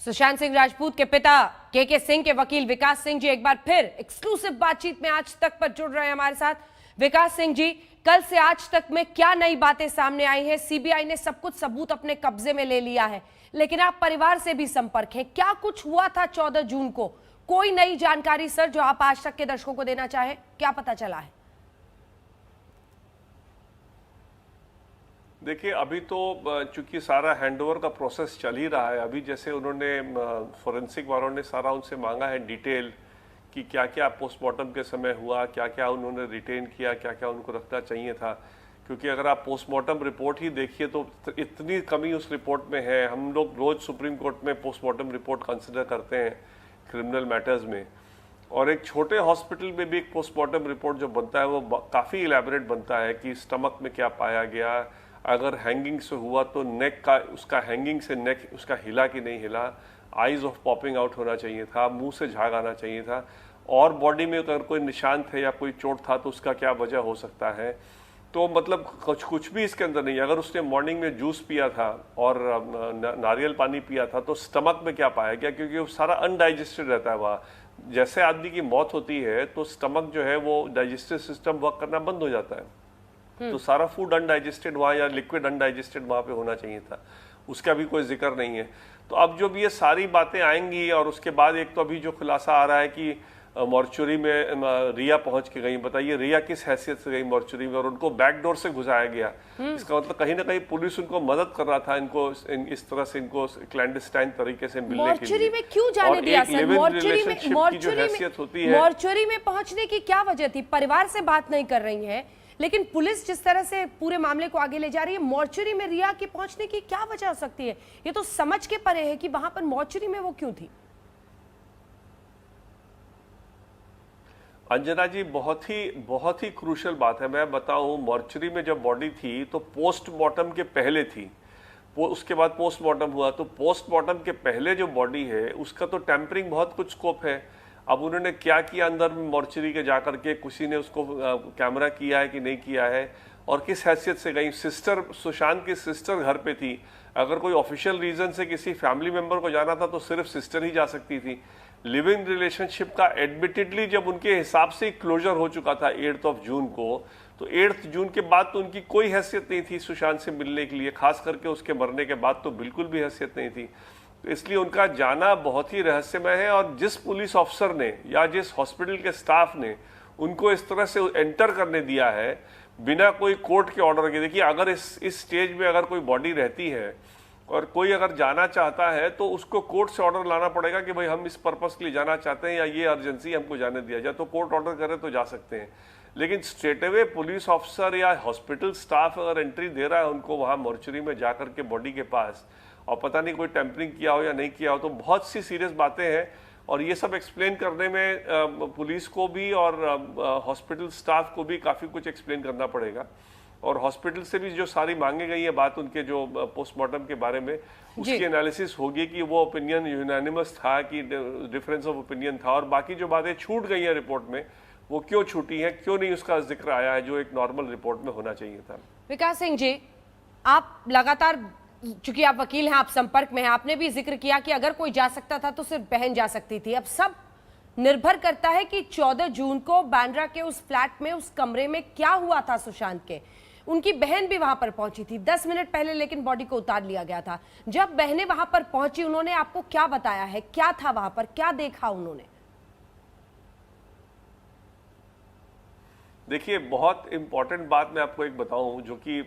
सुशांत सिंह राजपूत के पिता के सिंह के वकील विकास सिंह जी एक बार फिर एक्सक्लूसिव बातचीत में आज तक पर जुड़ रहे हैं हमारे साथ। विकास सिंह जी, कल से आज तक में क्या नई बातें सामने आई हैं? सीबीआई ने सब कुछ सबूत अपने कब्जे में ले लिया है, लेकिन आप परिवार से भी संपर्क है, क्या कुछ हुआ था 14 जून को? कोई नई जानकारी सर जो आप आज तक के दर्शकों को देना चाहें, क्या पता चला है? देखिए, अभी तो चूंकि सारा हैंडओवर का प्रोसेस चल ही रहा है। अभी जैसे उन्होंने फोरेंसिक वालों ने सारा उनसे मांगा है डिटेल कि क्या क्या पोस्टमार्टम के समय हुआ, क्या क्या उन्होंने रिटेन किया, क्या क्या उनको रखना चाहिए था। क्योंकि अगर आप पोस्टमार्टम रिपोर्ट ही देखिए तो इतनी कमी उस रिपोर्ट में है। हम लोग रोज सुप्रीम कोर्ट में पोस्टमार्टम रिपोर्ट कंसिडर करते हैं क्रिमिनल मैटर्स में, और एक छोटे हॉस्पिटल में भी एक पोस्टमार्टम रिपोर्ट जो बनता है वो काफ़ी इलेबोरेट बनता है कि स्टमक में क्या पाया गया, अगर हैंगिंग से हुआ तो नेक का, उसका हैंगिंग से नेक उसका हिला कि नहीं हिला, आईज ऑफ पॉपिंग आउट होना चाहिए था, मुंह से झाग आना चाहिए था, और बॉडी में अगर कोई निशान थे या कोई चोट था तो उसका क्या वजह हो सकता है। तो मतलब कुछ भी इसके अंदर नहीं। अगर उसने मॉर्निंग में जूस पिया था और नारियल पानी पिया था तो स्टमक में क्या पाया गया, क्योंकि वो सारा अनडाइजेस्टेड रहता है वहाँ। जैसे आदमी की मौत होती है तो स्टमक जो है वो डाइजेस्टिव सिस्टम वर्क करना बंद हो जाता है, तो सारा फूड अनडाइजेस्टेड वहाँ या लिक्विड अनडाइजेस्टेड वहाँ पे होना चाहिए था, उसका भी कोई जिक्र नहीं है। तो अब जो भी ये सारी बातें आएंगी, और उसके बाद एक तो अभी जो खुलासा आ रहा है कि मॉर्चुरी में रिया पहुंच के गई। बताइए रिया किस हैसियत से गई मॉर्चुरी में, और उनको बैकडोर से घुसाया गया। इसका मतलब कहीं ना कहीं पुलिस उनको मदद कर रहा था इनको इस तरह से इनको क्लैंडस्टाइन तरीके से मिलने के लिए। मॉर्चुरी में क्यों जाने दिया सर? मॉर्चुरी में पहुंचने की क्या वजह थी? परिवार से बात नहीं कर रही है, लेकिन पुलिस जिस तरह से पूरे मामले को आगे ले जा रही है, मॉर्चुरी में रिया के पहुंचने की क्या वजह हो सकती है? ये तो समझ के परे है कि वहां पर मॉर्चुरी में वो क्यों थी। अंजना जी, बहुत ही क्रूशल बात है। मैं बताऊं, मॉर्चुरी में जब बॉडी थी तो पोस्टमार्टम के पहले थी, उसके बाद पोस्टमार्टम हुआ। तो पोस्टमार्टम के पहले जो बॉडी है उसका तो टेम्परिंग बहुत कुछ स्कोप है। अब उन्होंने क्या किया अंदर मॉर्चरी के जाकर के, किसी ने उसको कैमरा किया है कि नहीं किया है, और किस हैसियत से गई। सिस्टर, सुशांत की सिस्टर घर पे थी। अगर कोई ऑफिशियल रीजन से किसी फैमिली मेंबर को जाना था तो सिर्फ सिस्टर ही जा सकती थी। लिविंग रिलेशनशिप का एडमिटेडली जब उनके हिसाब से क्लोजर हो चुका था 8 जून को, तो 8 जून के बाद तो उनकी कोई हैसियत नहीं थी सुशांत से मिलने के लिए, खास करके उसके मरने के बाद तो बिल्कुल भी हैसियत नहीं थी। तो इसलिए उनका जाना बहुत ही रहस्यमय है। और जिस पुलिस ऑफिसर ने या जिस हॉस्पिटल के स्टाफ ने उनको इस तरह से एंटर करने दिया है बिना कोई कोर्ट के ऑर्डर के। देखिए, अगर इस स्टेज में अगर कोई बॉडी रहती है और कोई अगर जाना चाहता है तो उसको कोर्ट से ऑर्डर लाना पड़ेगा कि भाई हम इस पर्पस के लिए जाना चाहते हैं या ये अर्जेंसी हमको जाने दिया जाए, तो कोर्ट ऑर्डर करे तो जा सकते हैं। लेकिन स्ट्रेट अवे पुलिस ऑफिसर या हॉस्पिटल स्टाफ अगर एंट्री दे रहा है उनको वहाँ मॉर्चुरी में जाकर के बॉडी के पास, और पता नहीं कोई टेम्परिंग किया हो या नहीं किया हो, तो बहुत सी सीरियस बातें हैं। और ये सब एक्सप्लेन करने में पुलिस को भी और हॉस्पिटल स्टाफ को भी काफ़ी कुछ एक्सप्लेन करना पड़ेगा। और हॉस्पिटल से भी जो सारी मांगे गई है बात उनके जो पोस्टमार्टम के बारे में, उसकी एनालिसिस होगी कि वो ओपिनियन यूनानिमस था कि डिफरेंस ऑफ ओपिनियन था, और बाकी जो बातें छूट गई हैं रिपोर्ट में वो क्यों छूटी हैं, क्यों नहीं उसका जिक्र आया है जो एक नॉर्मल रिपोर्ट में होना चाहिए था। विकास सिंह जी, आप लगातार, चूंकि आप वकील हैं, आप संपर्क में हैं, आपने भी जिक्र किया कि अगर कोई जा सकता था तो सिर्फ बहन जा सकती थी। अब सब निर्भर करता है कि 14 जून को बांद्रा के उस फ्लैट में, उस कमरे में क्या हुआ था सुशांत के। उनकी बहन भी वहां पर पहुंची थी 10 मिनट पहले, लेकिन बॉडी को उतार लिया गया था। जब बहनें वहां पर पहुंची, उन्होंने आपको क्या बताया है? क्या था वहां पर, क्या देखा उन्होंने? देखिए, बहुत इंपॉर्टेंट बात मैं आपको एक बताऊं जो कि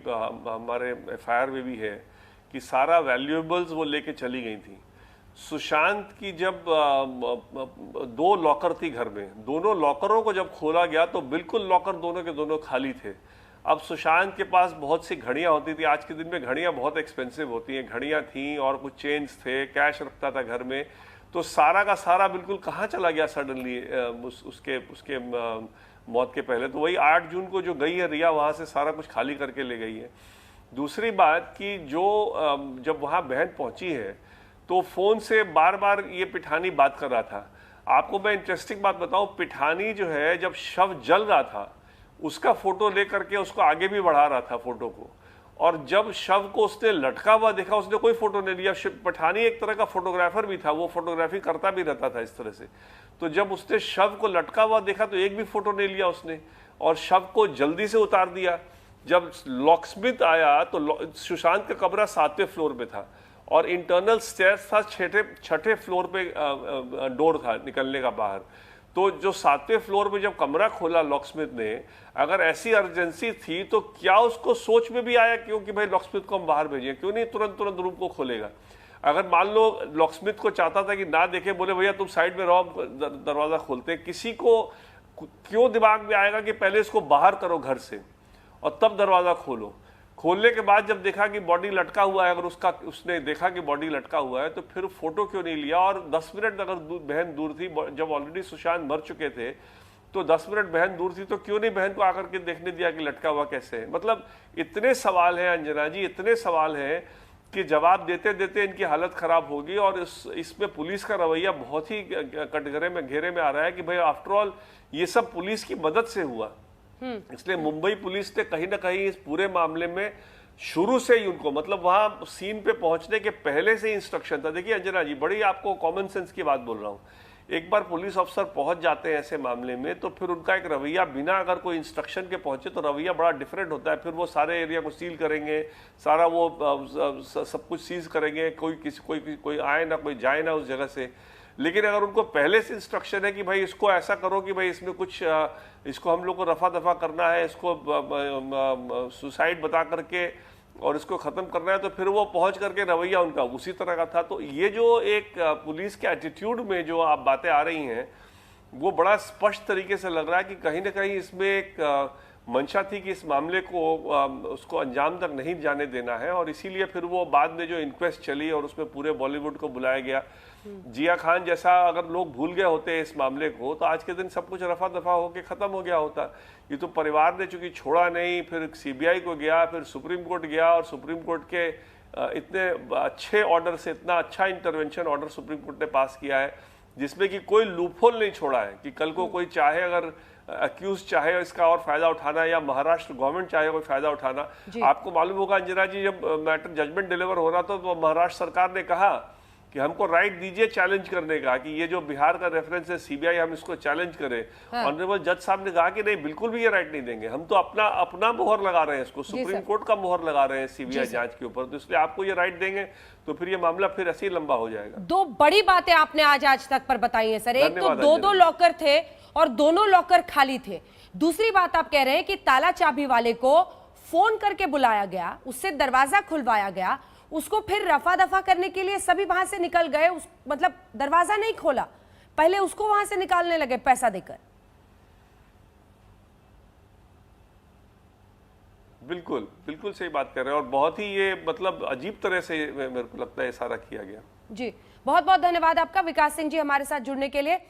हमारे एफआईआर में भी है कि सारा वैल्यूएबल्स वो लेके चली गई थी। सुशांत की जब 2 लॉकर थी घर में, दोनों लॉकरों को जब खोला गया तो बिल्कुल लॉकर दोनों के दोनों खाली थे। अब सुशांत के पास बहुत सी घड़ियां होती थी, आज के दिन में घड़ियां बहुत एक्सपेंसिव होती हैं, घड़ियां थी और कुछ चेन्स थे, कैश रखता था घर में, तो सारा का सारा बिल्कुल कहाँ चला गया सडनली उसके मौत के पहले। तो वही 8 जून को जो गई है रिया, वहाँ से सारा कुछ खाली करके ले गई है। दूसरी बात कि जो जब वहाँ बहन पहुँची है तो फ़ोन से बार बार ये पिठानी बात कर रहा था। आपको मैं इंटरेस्टिंग बात बताऊं, पिठानी जो है जब शव जल रहा था उसका फोटो लेकर के उसको आगे भी बढ़ा रहा था फोटो को, और जब शव को उसने लटका हुआ देखा उसने कोई फोटो नहीं लिया। पठानी एक तरह का फोटोग्राफर भी था, वो फोटोग्राफी करता भी रहता था इस तरह से। तो जब उसने शव को लटका हुआ देखा तो एक भी फोटो नहीं लिया उसने, और शव को जल्दी से उतार दिया। जब लॉकस्मिथ आया तो सुशांत का कमरा 7वें फ्लोर पे था और इंटरनल स्टेयर्स था, छठे फ्लोर पे डोर था निकलने का बाहर। तो जो 7वें फ्लोर पे जब कमरा खोला लॉकस्मिथ ने, अगर ऐसी अर्जेंसी थी तो क्या उसको सोच में भी आया क्योंकि भाई लॉकस्मिथ को हम बाहर भेजें, क्यों नहीं तुरंत रूम को खोलेगा। अगर मान लो लॉकस्मिथ को चाहता था कि ना देखे, बोले भैया तुम साइड में रहो, दरवाजा खोलते, किसी को क्यों दिमाग में आएगा कि पहले इसको बाहर करो घर से और तब दरवाजा खोलो। खोलने के बाद जब देखा कि बॉडी लटका हुआ है, अगर उसने देखा कि बॉडी लटका हुआ है तो फिर फोटो क्यों नहीं लिया। और 10 मिनट अगर बहन दूर थी, जब ऑलरेडी सुशांत मर चुके थे तो 10 मिनट बहन दूर थी तो क्यों नहीं बहन को आकर के देखने दिया कि लटका हुआ कैसे है। मतलब इतने सवाल हैं अंजना जी, इतने सवाल हैं कि जवाब देते देते इनकी हालत खराब होगी। और इसमें पुलिस का रवैया बहुत ही घेरे में आ रहा है कि भाई आफ्टर ऑल ये सब पुलिस की मदद से हुआ। इसलिए मुंबई पुलिस ने कहीं ना कहीं इस पूरे मामले में शुरू से ही उनको, मतलब वहां सीन पे पहुंचने के पहले से इंस्ट्रक्शन था। देखिए अंजना जी, बड़ी आपको कॉमन सेंस की बात बोल रहा हूं, एक बार पुलिस अफसर पहुंच जाते हैं ऐसे मामले में तो फिर उनका एक रवैया, बिना अगर कोई इंस्ट्रक्शन के पहुंचे तो रवैया बड़ा डिफरेंट होता है। फिर वो सारे एरिया को सील करेंगे, सारा वो सब कुछ सीज करेंगे, कोई आए ना, कोई जाए ना उस जगह से। लेकिन अगर उनको पहले से इंस्ट्रक्शन है कि भाई इसको ऐसा करो कि भाई इसमें कुछ इसको हम लोग को रफा दफा करना है, इसको सुसाइड बता करके और इसको खत्म करना है, तो फिर वो पहुंच करके रवैया उनका उसी तरह का था। तो ये जो एक पुलिस के एटीट्यूड में जो आप बातें आ रही हैं वो बड़ा स्पष्ट तरीके से लग रहा है कि कहीं ना कहीं इसमें एक मंशा थी कि इस मामले को उसको अंजाम तक नहीं जाने देना है। और इसीलिए फिर वो बाद में जो इंक्वेस्ट चली और उसमें पूरे बॉलीवुड को बुलाया गया। जिया खान जैसा अगर लोग भूल गए होते इस मामले को तो आज के दिन सब कुछ रफा दफा होके खत्म हो गया होता। ये तो परिवार ने चूंकि छोड़ा नहीं, फिर सीबीआई को गया, फिर सुप्रीम कोर्ट गया और सुप्रीम कोर्ट के इतने अच्छे ऑर्डर से, इतना अच्छा इंटरवेंशन ऑर्डर सुप्रीम कोर्ट ने पास किया है जिसमें कि कोई लूपहोल नहीं छोड़ा है कि कल को कोई चाहे, अगर अक्यूज चाहे इसका और फायदा उठाना या महाराष्ट्र गवर्नमेंट चाहे कोई फायदा उठाना। आपको मालूम होगा अंजना जी, जब मैटर जजमेंट डिलीवर हो रहा था तो महाराष्ट्र सरकार ने कहा कि हमको राइट दीजिए चैलेंज करने का, कि ये जो बिहार का रेफरेंस है सीबीआई, हम इसको चैलेंज करें। ऑनरेबल जज साहब ने कहा कि नहीं, बिल्कुल भी ये राइट नहीं देंगे, हम तो अपना मोहर लगा रहे हैं, इसको सुप्रीम कोर्ट का मोहर लगा रहे हैं सीबीआई जांच के ऊपर, तो इसलिए आपको ये राइट देंगे तो फिर ये मामला फिर ऐसे ही लंबा हो जाएगा। दो बड़ी बातें आपने आज तक पर बताई है सर। एक तो दो लॉकर थे और दोनों लॉकर खाली थे। दूसरी बात आप कह रहे हैं कि ताला चाबी वाले को फोन करके बुलाया गया, उससे दरवाजा खुलवाया गया, उसको फिर रफा दफा करने के लिए सभी वहां से निकल गए, मतलब दरवाजा नहीं खोला, पहले उसको वहां से निकालने लगे पैसा देकर। बिल्कुल बिल्कुल सही बात कर रहे हैं और बहुत ही ये मतलब अजीब तरह से मेरे को लगता है सारा किया गया। जी बहुत बहुत धन्यवाद आपका विकास सिंह जी हमारे साथ जुड़ने के लिए।